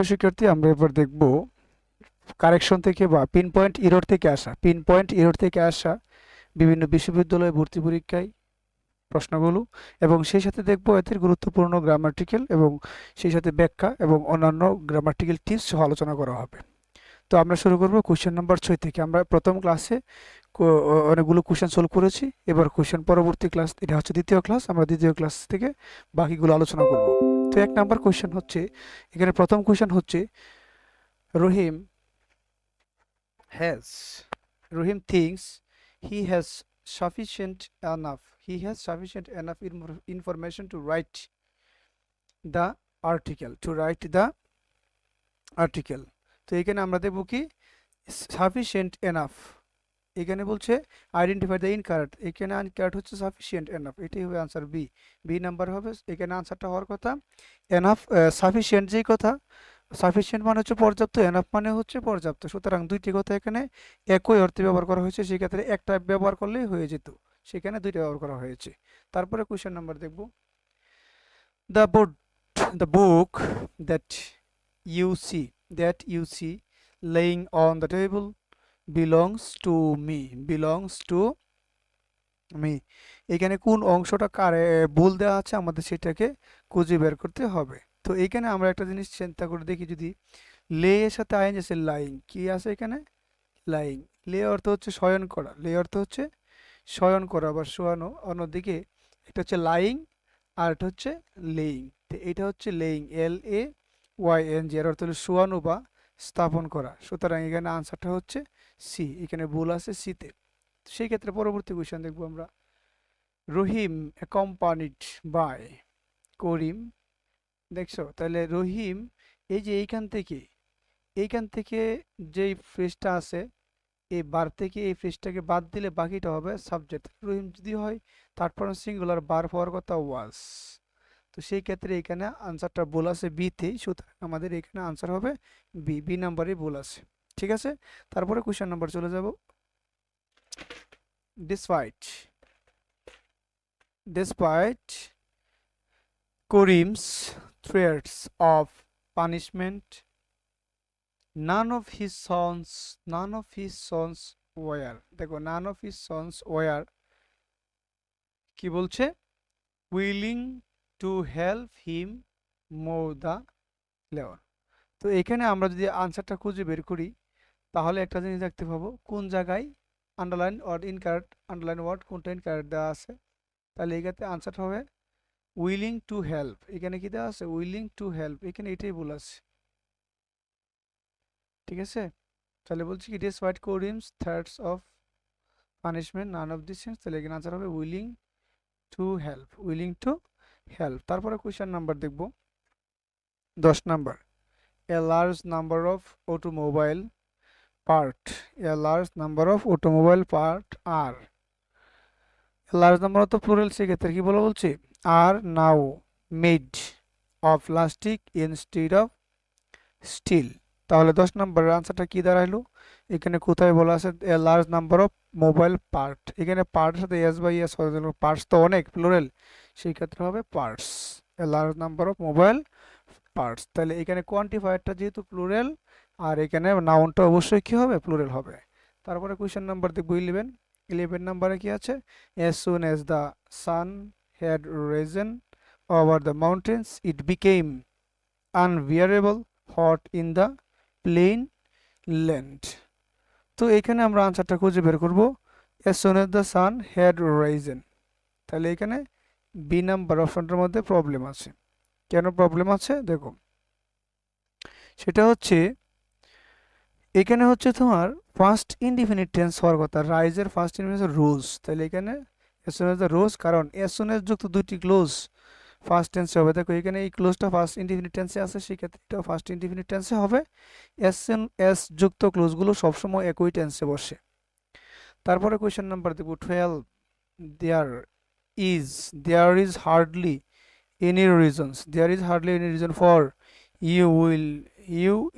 শিক্ষার্থী, আমরা এবার দেখব কারেকশন থেকে বা পিন পয়েন্ট এরর থেকে আসা বিভিন্ন বিশ্ববিদ্যালয় ভর্তি পরীক্ষায় প্রশ্নগুলো, এবং সেই সাথে দেখব এদের গুরুত্বপূর্ণ গ্রামাটিক্যাল এবং সেই সাথে ব্যাখ্যা এবং অন্যান্য গ্রামাটিক্যাল টিপস সহ আলোচনা করা হবে। তো আমরা শুরু করব কোশ্চেন নাম্বার 6 থেকে। আমরা প্রথম ক্লাসে অনেকগুলো কোশ্চেন সলভ করেছি। এবার কোশ্চেন পরবর্তী ক্লাস, এটা হচ্ছে দ্বিতীয় ক্লাস, আমরা দ্বিতীয় ক্লাস থেকে বাকিগুলো আলোচনা করব। তো 1 নাম্বার কোশ্চেন হচ্ছে, এখানে প্রথম কোশ্চেন হচ্ছে রহিম has Rohim thinks he has sufficient enough information to write the article. তো এখানে আমরা দেখব কি sufficient enough, এখানে বলছে আইডেন্টিফাই দ্য ইনকারেক্ট, এখানে ইনকারেক্ট হচ্ছে সাফিসিয়েন্ট এনাফ, এটাই হবে আনসার বি নাম্বার হবে। এখানে আনসারটা হওয়ার কথা এনাফ, সাফিসিয়েন্ট যেই কথা, সাফিসিয়েন্ট মানে হচ্ছে পর্যাপ্ত, এনাফ মানে হচ্ছে পর্যাপ্ত, সুতরাং দুইটি কথা এখানে একই অর্থে ব্যবহার করা হয়েছে, সেক্ষেত্রে একটা ব্যবহার করলেই হয়ে যেত, সেখানে দুইটা ব্যবহার করা হয়েছে। তারপরে কোশ্চেন নাম্বার দেখব, the board the book that you see laying on the table belongs to me. এখানে কোন অংশটা কারে ভুল দেওয়া আছে আমাদের সেটাকে খুঁজে বের করতে হবে। তো এখানে আমরা একটা জিনিস চিন্তা করে দেখি, যদি লে এর সাথে আইন আছে লাইং, কি আছে এখানে লাইং, লে অর্থ হচ্ছে শয়ন করা, শয়ন করা বা শোয়ানো, অন্যদিকে এটা হচ্ছে লাইং আর এটা হচ্ছে লেইং। তো এটা হচ্ছে লেইং, LAYNG, এর অর্থ হলো শোয়ানো বা স্থাপন করা, সুতরাং এখানে আনসারটা হচ্ছে সি, এখানে ভুল আছে সিতে। সেই ক্ষেত্রে পরবর্তী কোশ্চেন দেখবো আমরা, রহিম অ্যাকম্পানিড বাই করিম। দেখছো, তাহলে রহিম এই যে এইখান থেকে যেই ফ্রেজটা আছে, এই বার থেকে এই ফ্রেজটাকে বাদ দিলে বাকিটা হবে সাবজেক্ট। রহিম যদি হয় তারপর সিঙ্গুলার, বার হওয়ার কথা ওয়াজ। তো সেই ক্ষেত্রে এখানে আনসারটা ভুল আছে বিতে, সুতরাং আমাদের এখানে আনসার হবে বি নাম্বারে ভুল আছে। ঠিক আছে, তারপরে কোশ্চেন নাম্বার চলে যাব, despite Karim's threats of punishment, none of his sons were, দেখো none of his sons were কি বলছে, willing to help him mow the lawn। তো এখানে আমরা যদি আনসারটা খুঁজে বের করি, তাহলে একটা জিনিস দেখতে পাবো কোন জায়গায় underline word incorrect, underline word কোনটা ইনকারেক্ট দেওয়া আছে। তাহলে এই ক্ষেত্রে আনসারটা হবে উইলিং টু হেল্প, এখানে কি দেওয়া আছে উইলিং টু হেল্প, এখানে এটাই ভুল আছে। ঠিক আছে, তাহলে বলছি কি despite Karim's threats of punishment none of this things, তাহলে এখানে আনসার হবে উইলিং টু হেল্প। তারপরে কোশ্চেন নাম্বার দেখব 10 নাম্বার, a large number of automobile part আর লার্জ নাম্বার অফ প্লুরাল, সেক্ষেত্রে কি বলা বলছে are now made of plastic instead of steel. তাহলে 10 নম্বরের আনসারটা কি দাঁড়াইলো, এখানে কোথায় বলা আছে এ large number of mobile part, এখানে পার্টের সাথে এস বাই এস হয়ে গেল, পার্টস তো অনেক প্লুরাল, সেই ক্ষেত্রে হবে parts, A large number of mobile parts. তাহলে এখানে কোয়ান্টিফায়ারটা যেহেতু প্লুরাল, আর এখানে নাউনটা অবশ্যই কি হবে প্লুরাল হবে। তারপরে কোয়েশ্চেন নাম্বার দেখবো 11 নাম্বারে কি আছে, as soon as the sun had risen over the mountains it became unbearable hot in the plain land। তো এখানে আমরা আনসারটা খুঁজে বের করব, as soon as the sun had risen। তাহলে এখানে বি নাম্বার অপশনটার মধ্যে প্রবলেম আছে। কেন প্রবলেম আছে দেখো, সেটা হচ্ছে এখানে হচ্ছে তোমার ফার্স্ট ইনডিফিনিট টেন্স হওয়ার কথা, রাইজের ফার্স্ট ইনডিফিনিট রোজ, তাহলে এখানে as soon as the rose, কারণ as soon as যুক্ত দুটি ক্লোজ ফার্স্ট টেন্সে হবে। দেখো এখানে এই ক্লোজটা ফার্স্ট ইনডিফিনিট টেন্সে আছে, সেক্ষেত্রে এটা ফার্স্ট ইনডিফিনিট টেন্সে হবে। এস যুক্ত ক্লোজগুলো সবসময় একই টেন্সে বসে। তারপরে কোয়েশ্চেন নাম্বার দেব 12, there is hardly any reason for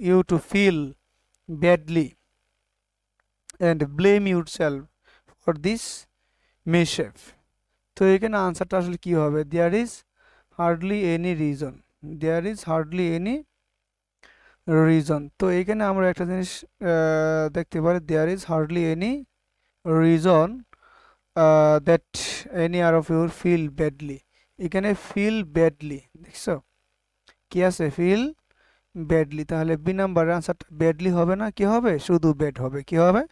you to feel badly and blame yourself for this mischief। তো এখানে আনসারটা আসলে কি হবে, there is hardly any reason. তো এখানে আমরা একটা জিনিস দেখতে পারি, there is hardly any reason that any আর অফ ইউর ফিল ব্যাডলি। এখানে ফিল ব্যাডলি দেখছো কি আছে, ফিল ব্যাডলি, তাহলে বি নাম্বারের আনসারটা ব্যাডলি হবে না, কি হবে, শুধু ব্যাড হবে। কি হবে,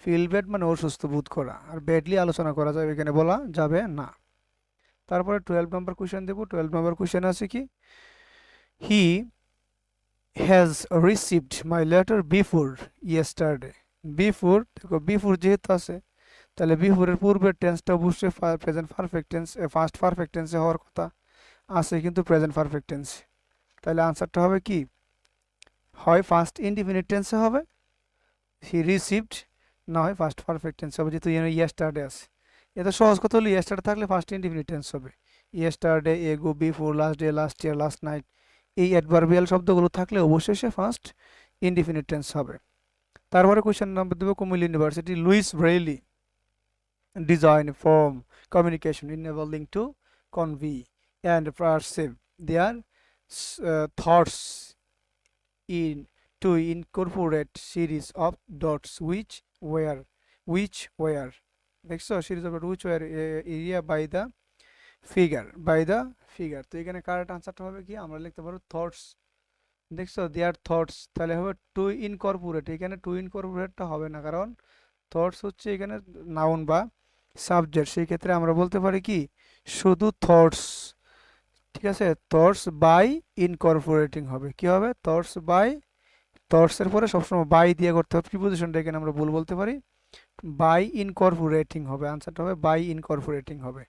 ফিল ব্যাড মানে অসুস্থ বোধ করা, আর ব্যাডলি আলোচনা করা যাবে এখানে, বলা যাবে না। তারপরে 12 নম্বর কোশ্চেন দেবো। 12 নম্বর কোশ্চেন আছে কি, he has received my letter before yesterday. Before, দেখো বিফোর যেহেতু আছে, তাহলে বিফোরের পূর্বের টেন্সটা অবশ্যই present perfect tense, past perfect টেন্সে হওয়ার কথা আছে, কিন্তু প্রেজেন্ট পারফেক্ট টেন্স। তাহলে আনসারটা হবে কি, হয় ফার্স্ট ইনডিফিনিট টেন্সে হবে হি রিসিভড, না হয় ফার্স্ট পারফেক্ট টেন্স হবে, যেহেতু ইয়েস্টারডে আছে। এটা সহজ কথা হলো, ইয়েস্টারডে থাকলে ফার্স্ট ইনডিফিনিট টেন্স হবে। ইয়েস্টারডে, এগো, before, last day, last year, last night, এই অ্যাডভার্বিয়াল শব্দগুলো থাকলে অবশ্যই সে ফার্স্ট ইনডিফিনিট টেন্স হবে। তারপরে কোয়েশ্চেন নাম্বার দেবো, Comilla University Louis Braille design form communication enabling to convey and perceive their thoughts in to incorporate series of dots which were দেখছো, series of dots which were area by the figure। তো এখানে correct আনসারটা হবে কি, আমরা লিখতে পারবো thoughts. দেখছো, দেয়ার থটস, তাহলে হবে টু ইনকর্পোরেট। এখানে টু ইনকর্পোরেটটা হবে না, কারণ থটস হচ্ছে এখানে নাউন বা সাবজেক্ট। সেই ক্ষেত্রে আমরা বলতে পারি কি, শুধু থটস। ঠিক আছে, থটস বাই ইনকর্পোরেটিং হবে। কি হবে, থটস বাই, থটস এর পরে সবসময় বাই দিয়ে করতে হবে, প্রিপোজিশনটা এখানে আমরা ভুল বলতে পারি, বাই ইনকর্পোরেটিং হবে, আনসারটা হবে বাই ইনকর্পোরেটিং হবে।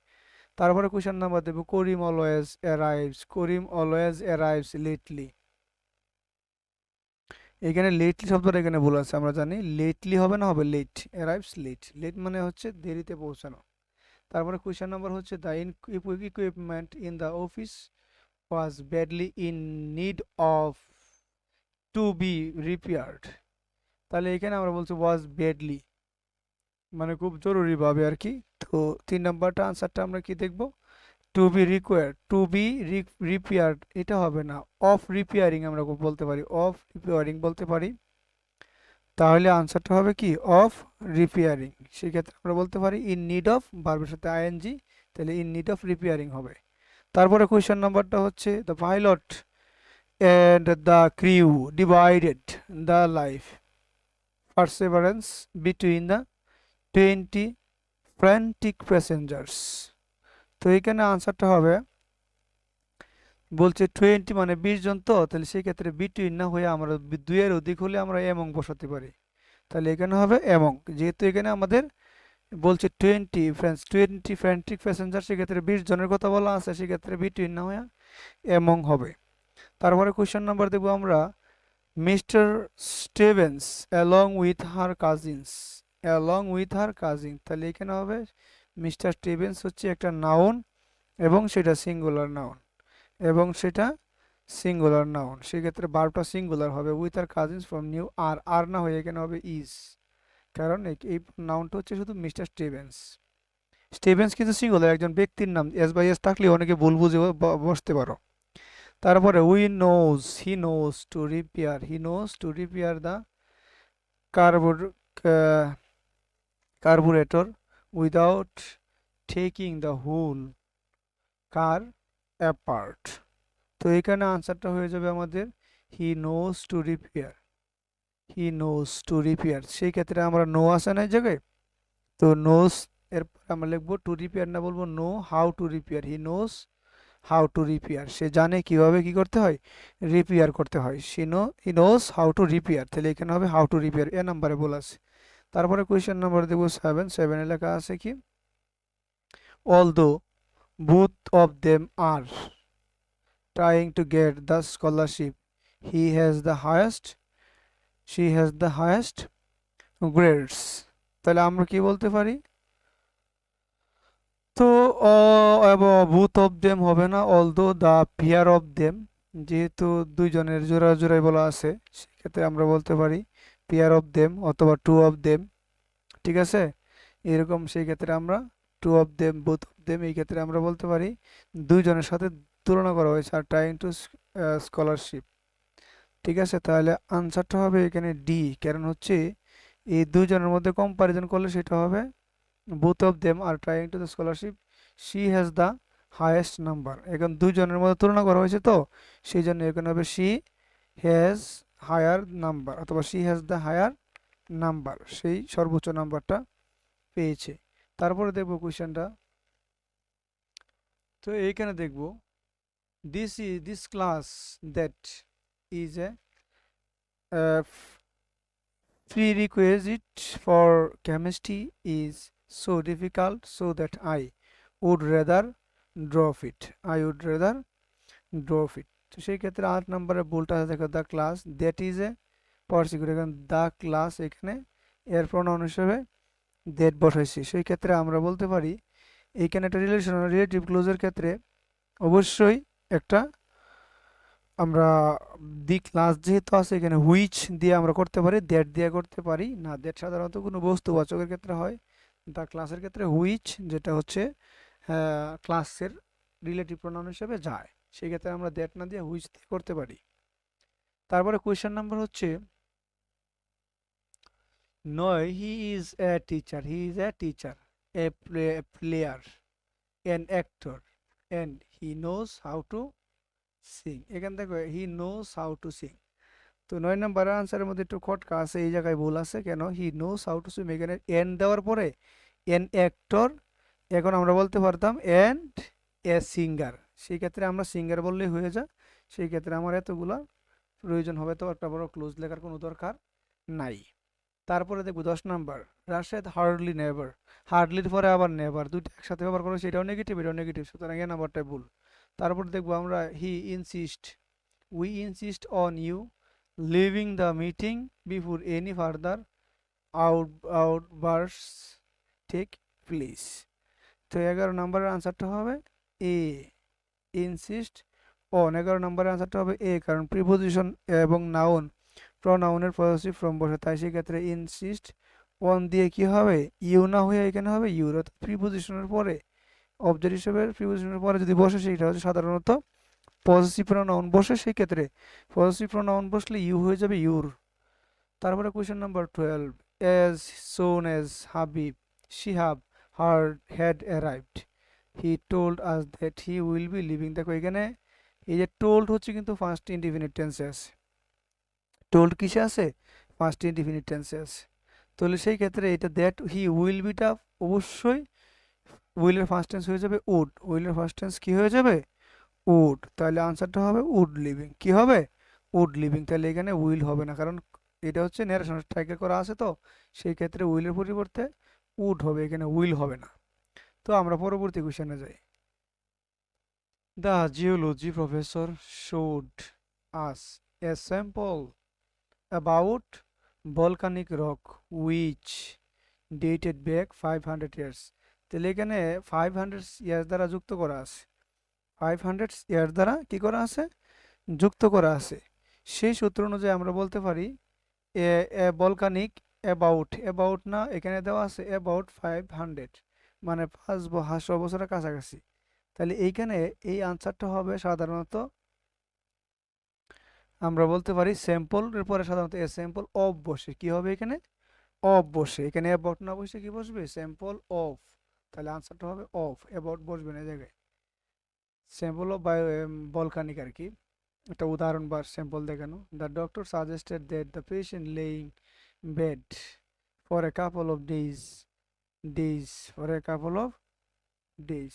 তারপরে কোশ্চেন নাম্বার দেবো, করিম অলওয়েজ অ্যারাইভস, করিম অলওয়েজ অ্যারাইভস লেটলি। এখানে লেটলি শব্দটা এখানে ভুল আছে, আমরা জানি লেটলি হবে না, হবে লেট, অ্যারাইভস লেট, লেট মানে হচ্ছে দেরিতে পৌঁছানো। তারপরে কোয়েশ্চেন নাম্বার হচ্ছে, the equipment in the office was badly in need of to be repaired. তাহলে এখানে আমরা বলছি ওয়াজ ব্যাডলি, মানে খুব জরুরিভাবে আর কি। তো 3 নাম্বারটা আনসারটা আমরা কি দেখব, to be required, to be repaired, এটা হবে না, অফ রিপেয়ারিং আমরা বলতে পারি, অফ রিপেয়ারিং বলতে পারি। তাহলে আনসারটা হবে কি, অফ রিপেয়ারিং। সেক্ষেত্রে আমরা বলতে পারি ইন নিড অফ, ভার্বের সাথে আইএনজি, তাহলে ইন নিড অফ রিপেয়ারিং হবে। তারপরে কোয়েশ্চেন নাম্বারটা হচ্ছে, the pilot and the crew divided the life preservers between the 20 frantic passengers. তো এখানে আনসারটা হবে, বলছে 20 মানে 20 জন, তো তাহলে সেই ক্ষেত্রে বিটুইন না হয়ে আমরা দুইয়ের অধিক হলে আমরা এমং বসাতে পারি। তাহলে এখানে হবে এমং, যেহেতু এখানে আমাদের বলছে 20 ফ্র্যান্টিক প্যাসেঞ্জার, সেক্ষেত্রে 20 জনের কথা বলা আছে, সেক্ষেত্রে বিটুইন না হয়ে এমং হবে। তারপরে কোয়েশ্চেন নাম্বার দেখবো আমরা, mister Stevens along with her cousins, along with her cousin, তাহলে এখানে হবে মিস্টার স্টিভেন্স হচ্ছে একটা নাউন, এবং সেটা সিঙ্গুলার নাউন, এবং সেটা সিঙ্গুলার নাউন, সেক্ষেত্রে ভার্বটা সিঙ্গুলার হবে, with our cousins from new are, are না হয়ে এখানে হবে ইজ, কারণ এই নাউনটা হচ্ছে শুধু মিস্টার স্টিভেন্স। স্টিভেন্স কিন্তু সিঙ্গুলার, একজন ব্যক্তির নাম, এস বাই এস থাকলে অনেকে ভুল বুঝে বসতে পারো। তারপরে we knows, he knows to repair, he knows to repair the carburettor without taking the whole car apart. তো এখানে আনসারটা হয়ে যাবে আমাদের he knows to repair, he knows to repair. সেই ক্ষেত্রে আমরা নো আসে না এই জায়গায়, তো নোজ এরপর আমরা লিখবো টু রিপেয়ার, না বলবো know how to repair, he knows how to repair, সে জানে কিভাবে কি করতে হয়, রিপেয়ার করতে হয়, he knows how to repair, তাহলে এখানে হবে হাউ টু রিপেয়ার, এ নাম্বারে বলা আছে। তারপরে কোয়েশ্চেন নাম্বার দেবো 7 লেখা আছে কি, although both of them are trying to get the scholarship, he has the highest, she has the highest grades। তাহলে আমরা কি বলতে পারি, তো বুথ অফ দেম হবে না, although the pair of them, যেহেতু দুইজনের জোড়া জোড়াই বলা আছে, সেক্ষেত্রে আমরা বলতে পারি পেয়ার অফ দেম অথবা টু অফ দেম। ঠিক আছে, এরকম সেই ক্ষেত্রে আমরা two of them, both of them, এই ক্ষেত্রে আমরা বলতে পারি দুইজনের সাথে তুলনা করা হয়েছে, আর ট্রাইং টু স্কলারশিপ। ঠিক আছে, তাহলে আনসারটা হবে এখানে ডি। কারণ হচ্ছে এই দুজনের মধ্যে কম্পারিজন করলে সেটা হবে both of them are trying to the scholarship, she has the highest number। এখন দুজনের মধ্যে তুলনা করা হয়েছে, তো সেই জন্য এখানে হবে she has higher number অথবা she has the higher number, সেই সর্বোচ্চ নাম্বারটা পেয়েছে। তারপরে দেখবো কোশ্চেনটা। তো এইখানে দেখবো this class that is a prerequisite for chemistry is so difficult so that I would rather drop it, I would rather drop it। তো সেই ক্ষেত্রে 8 নম্বরে ভুলটা আছে, দেখো the class that is a particular, এখানে দ্য ক্লাস এখানে এর প্রনাউন হিসেবে দ্যাট বসাইছি। সেই ক্ষেত্রে আমরা বলতে পারি এইখানে একটা রিলেশন রিলেটিভ ক্লোজের ক্ষেত্রে অবশ্যই একটা আমরা দি ক্লাস যেহেতু আছে এখানে হুইচ দিয়ে আমরা করতে পারি, দ্যাট দিয়ে করতে পারি না। দ্যাট সাধারণত কোনো বস্তুবাচকের ক্ষেত্রে হয়, দ্য ক্লাসের ক্ষেত্রে হুইচ যেটা হচ্ছে ক্লাসের রিলেটিভ প্রোনাউন হিসেবে যায়, সেই ক্ষেত্রে আমরা দ্যাট না দিয়ে হুইচ দিয়ে করতে পারি। তারপরে কোয়েশ্চেন নাম্বার হচ্ছে 9, he is a teacher, he is a teacher, a player, an actor and he knows how two Singh. এখানে দেখো হি নোজ হাউ টু সিং। তো 9 নম্বরের আনসারের মধ্যে একটু খটকা আছে, এই জায়গায় ভুল আছে। কেন? হি নোজ হাউ টু সুইম, এখানে এন দেওয়ার পরে এন অ্যাক্টর, এখন আমরা বলতে পারতাম অ্যান্ড এ সিঙ্গার, সেই ক্ষেত্রে আমরা সিঙ্গার বললেই হয়ে যায়। সেই ক্ষেত্রে আমার এতগুলা প্রয়োজন হবে, তো একটা বড় ক্লোজ লেখার কোনো দরকার নাই। তারপরে দেখবো 10 নাম্বার, রাশেদ হার্ডলি নেভার, হার্ডলির পরে আবার নেভার, দুটো একসাথে ব্যবহার করো, সেটাও নেগেটিভ এটাও নেগেটিভ, সুতরাং এ নাম্বারটাই ভুল। তারপর দেখবো আমরা he insist, we insist on you leaving the meeting before any further outbursts take place. তো 11 নম্বরের আনসারটা হবে এ, ইনসিস্ট অন। 11 নম্বরের আনসারটা হবে এ, কারণ প্রিপোজিশন এবং নাউন প্রনাউনের পজিটিভ ফর্ম বসে, তাই সেক্ষেত্রে ইনসিস্ট অন দিয়ে কি হবে, ইউ না হয়ে এখানে হবে ইউর, অর্থাৎ প্রিপোজিশনের পরে অবজেক্ট হিসেবে প্রিপোজিশনের পরে যদি বসে সেটা হচ্ছে সাধারণত পজিটিভ প্রোনাউন বসে, সেই ক্ষেত্রে পজিটিভ প্রোনাউন বসলে ইউ হয়ে যাবে ইউর। তারপরে question number 12, as soon as Habib Shihab had arrived he told us that he will be leaving। দেখো এখানে এই যে টোল্ড হচ্ছে কিন্তু ফার্স্ট ইনডিফিনিট টেন্সে আছে, টোল্ড কিসে আছে, ফার্স্ট ইনডিফিনিট টেন্সে আছে। তাহলে সেই ক্ষেত্রে এটা দ্যাট হি উইল বিটা অবশ্যই উইলের ফার্স্ট টেন্স হয়ে যাবে উড, উইলের ফার্স্ট টেন্স কি হয়ে যাবে উড, তাহলে আনসারটা হবে উড লিভিং। কি হবে উড লিভিং, তাহলে এখানে উইল হবে না, কারণ এটা হচ্ছে ন্যারেশন স্ট্রাইকে করা আছে, তো সেই ক্ষেত্রে উইলের পরিবর্তে উড হবে, এখানে উইল হবে না। তো আমরা পরবর্তী কোশ্চেনে যাই। The geology professor showed us A sample about volcanic rock which dated back 500 years. তাহলে এখানে 500 ইয়ার্স দ্বারা যুক্ত করা আছে, 500 ইয়ার দ্বারা কি করা আছে, যুক্ত করা আছে। সেই সূত্র অনুযায়ী আমরা বলতে পারি এ ভলকানিক অ্যাবাউট, অ্যাবাউট না এখানে দেওয়া আছে অ্যাবাউট 500, মানে 500 বছরের কাছাকাছি। তাহলে এইখানে এই আনসারটা হবে সাধারণত আমরা বলতে পারি স্যাম্পল এর পরে সাধারণত এ স্যাম্পল অফ বসে, কি হবে এখানে অফ বসে, এখানে অ্যাবাউট না বসে কি বসবে স্যাম্পল অফ, তাহলে আনসারটা হবে অফ, অ্যাবাউট বসবে না এই জায়গায়। স্যাম্পল অফ ভলকানিক আর কি, একটা উদাহরণ বা স্যাম্পল দেখানো। The doctor suggested that the patient laying bed for a couple of days for a couple of days.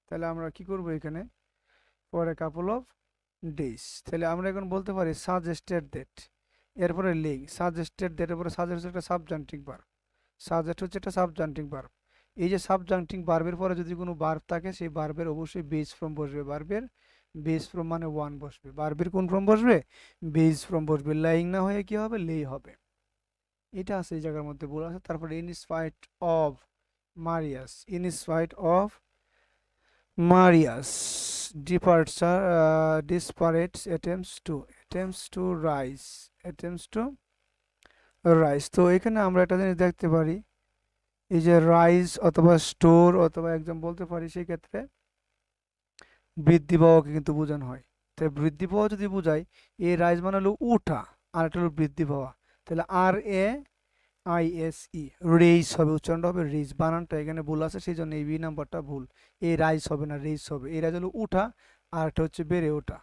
তাহলে আমরা কি করব এখানে for a couple of days, তাহলে আমরা এখন বলতে পারি সাজেস্টেড দ্যাট, এরপরে লেইং, সাজেস্টেড দ্যাট এরপরে সাজেস্ট একটা সাবজাংটিভ ভার্ব, সাজেস্ট হচ্ছে একটা সাবজাংটিভ ভার্ব। এই যে সাবজাংটিভ ভার্বের পরে যদি কোনো ভার্ব থাকে সেই ভার্বের অবশ্যই বেস ফর্ম বসবে, ভার্বের বেস ফর্ম মানে ওয়ান বসবে, ভার্বের কোন ফর্ম বসবে বেস ফর্ম বসবে, লাইং না হয়ে কি হবে লেই হবে, এটা আছে এই জায়গার মধ্যে ভুল আছে। তারপরে in spite of Marius, in spite of Marius departure desperate attempts to rise। তো এখানে আমরা একটা জিনিস দেখতে পারি, এই যে রাইজ অথবা স্টোর অথবা একজন বলতে পারি সেই ক্ষেত্রে বৃদ্ধি পাওয়াকে কিন্তু বোঝানো হয়। তাই বৃদ্ধি পাওয়া যদি বোঝায়, এ রাইজ মানে হলো উঠা, আর এটা হলো বৃদ্ধি পাওয়া, তাহলে RAISE রেইজ হবে, উচ্চারণটা হবে রেইজ। বানানটা এখানে ভুল আছে, সেই জন্য এই বি নাম্বারটা ভুল। এই রাইজ হবে না, রেইজ হবে। এই রাইজ হলো উঠা, আর এটা হচ্ছে বেড়ে ওঠা।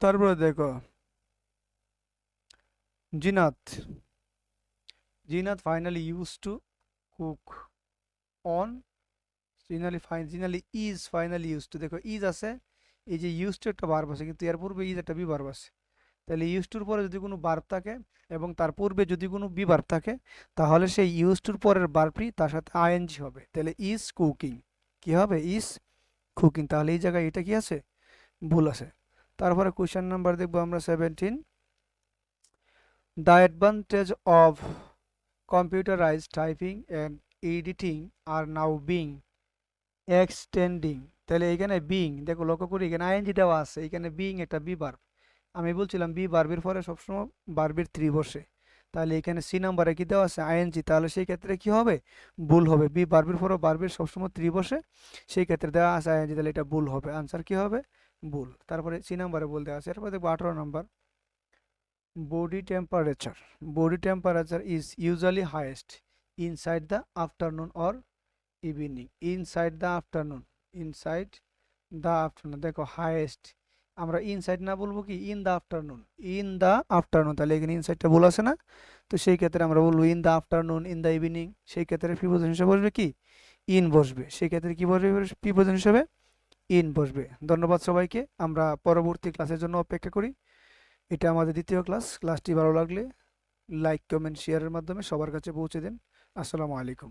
তারপরে দেখো Zeenat, Zeenat finally use to cook on, জিনালি ইজ ফাইনালি ইউজ টু, দেখো ইজ আছে, এই যে ইউজ টু একটা ভার্ব আছে, কিন্তু এর পূর্বে ইজ একটা বি ভার্ব আছে। তাহলে ইউজ টুর পরে যদি কোনো ভার্ব থাকে এবং তার পূর্বে যদি কোনো বি ভার্ব থাকে, তাহলে সেই ইউজ টুর পরের ভার্বটি তার সাথে আইএনজি হবে। তাহলে ইজ কুকিং, কি হবে? Is cooking. তাহলে এই জায়গায় এটা কি আছে? ভুল আছে। তারপরে কোশ্চেন নাম্বার দেখবো আমরা 17। The advantage of computerised typing and editing are now being extending. তাহলে এখানে বিং, দেখো লক্ষ্য করি এখানে আইএনজি দেওয়া আছে, এখানে বিং একটা বি ভার্ব। আমি বলছিলাম বি ভার্বের পরে সবসময় ভার্বের থ্রি বসে, তাহলে এখানে সি নাম্বারে কি দেওয়া আছে? আইএনজি। তাহলে সেই ক্ষেত্রে কি হবে? ভুল হবে। বি ভার্বের পরে ভার্বের সবসময় থ্রি বসে, সেই ক্ষেত্রে দেওয়া আছে আইএনজি, তাহলে এটা ভুল হবে। আনসার কি হবে? ভুল। তারপরে সি নাম্বারে বলতে আছে। এরপর দেখবো 18 number, body temperature. Body temperature is usually highest inside the afternoon or evening. Inside the afternoon, inside the afternoon, দেখো হাইয়েস্ট, আমরা ইনসাইড না বলবো কি in the afternoon, in the afternoon. তাহলে এখানে ইনসাইডটা ভুল আছে না? তো সেই ক্ষেত্রে আমরা বলবো in the afternoon, in the evening. সেই ক্ষেত্রে প্রিপোজিশন হিসেবে বসবে কি? ইন বসবে। সেই ক্ষেত্রে কি বসবে? প্রিপোজিশন হিসেবে ইন বসবে। ধন্যবাদ সবাইকে। আমরা পরবর্তী ক্লাসের জন্য অপেক্ষা করি। এটা আমাদের দ্বিতীয় ক্লাস। ক্লাসটি ভালো লাগলে লাইক, কমেন্ট, শেয়ারের মাধ্যমে সবার কাছে পৌঁছে দিন। আসসালামু আলাইকুম।